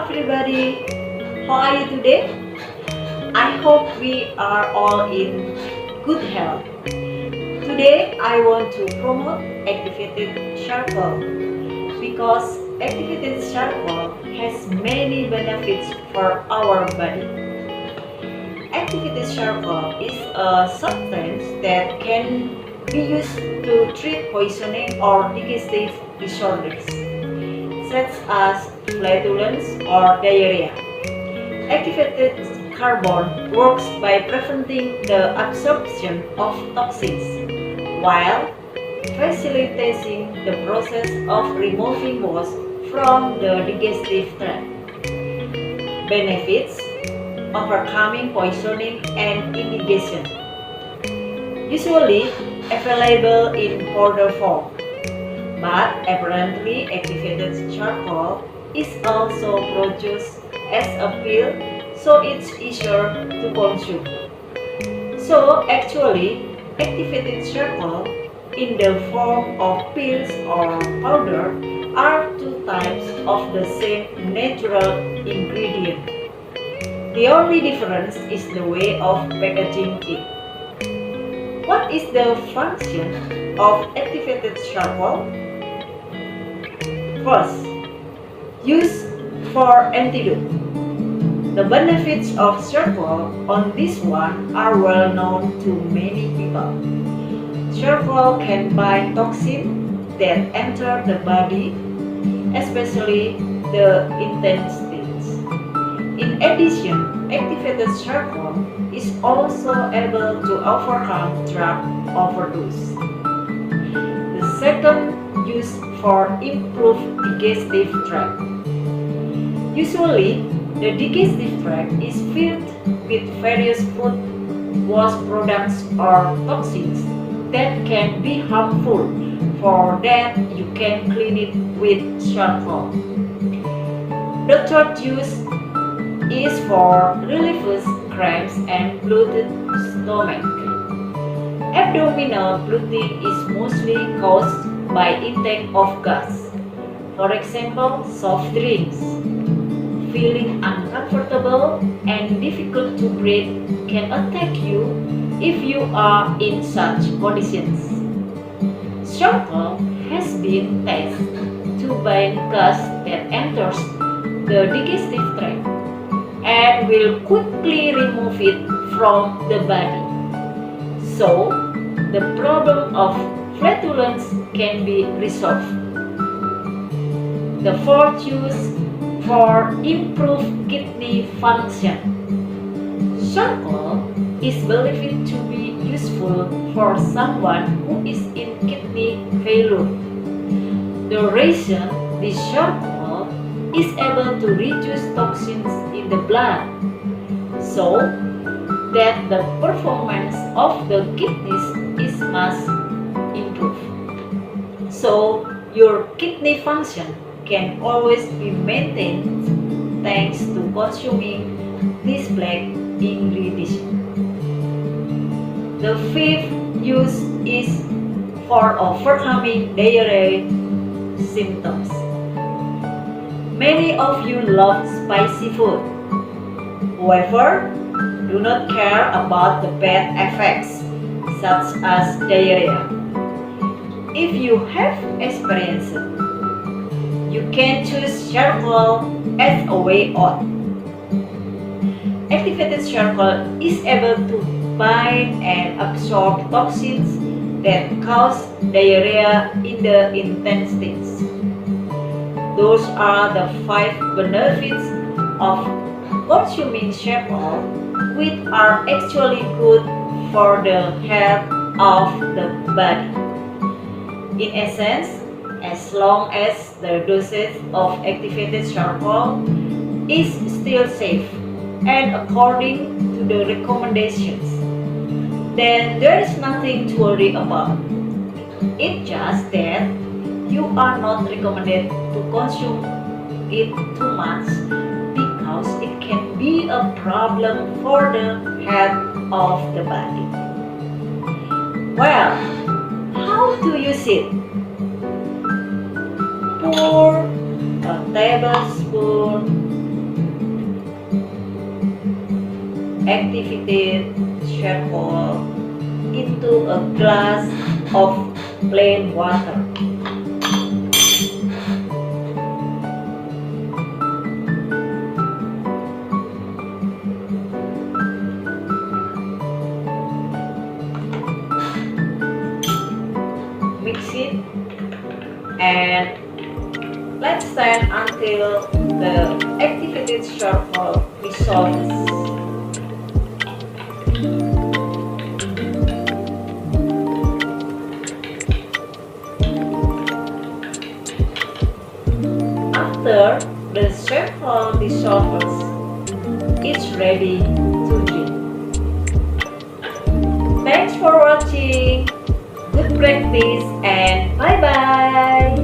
everybody, how are you today? I hope we are all in good health. Today I want to promote activated charcoal because activated charcoal has many benefits for our body. Activated charcoal is a substance that can be used to treat poisoning or digestive disorders, such as flatulence or diarrhea. Activated carbon works by preventing the absorption of toxins, while facilitating the process of removing waste from the digestive tract. Benefits: overcoming poisoning and indigestion. Usually available in powder form, but apparently activated charcoal is also produced as a pill, so it's easier to consume. So actually, activated charcoal in the form of pills or powder are two types of the same natural ingredient. The only difference is the way of packaging it. What is the function of activated charcoal? First, use for antidote. The benefits of charcoal on this one are well known to many people. Charcoal can bind toxins that enter the body, especially the intestines. In addition, activated charcoal is also able to overcome drug overdose. The second use for improved digestive tract. Usually, the digestive tract is filled with various food, waste products or toxins that can be harmful. For that, you can clean it with charcoal. The third use is for relieving cramps and bloated stomach. Abdominal bloating is mostly caused by intake of gas. For example, soft drinks. Feeling uncomfortable and difficult to breathe can attack you if you are in such conditions. Charcoal has been tested to bind gas that enters the digestive tract and will quickly remove it from the body. So, the problem of flatulence can be resolved. The fourth use for improved kidney function. Charcoal is believed to be useful for someone who is in kidney failure. The reason this charcoal is able to reduce toxins in the blood, so that the performance of the kidneys is much improved. So your kidney function can always be maintained thanks to consuming this black ingredient. The fifth use is for overcoming diarrhea symptoms. Many of you love spicy food. However, do not care about the bad effects such as diarrhea. If you have experienced it, you can choose charcoal as a way out. Activated charcoal is able to bind and absorb toxins that cause diarrhea in the intestines. Those are the 5 benefits of consuming charcoal, which are actually good for the health of the body. In essence, as long as the dosage of activated charcoal is still safe and according to the recommendations, then there is nothing to worry about. It's just that you are not recommended to consume it too much because it can be a problem for the health of the body. Well, how to use it? Pour a tablespoon activated charcoal into a glass of plain water. Mix it and let's stand until the activated charcoal dissolves. After the charcoal dissolves, it's ready to drink. Thanks for watching. Good practice and bye-bye.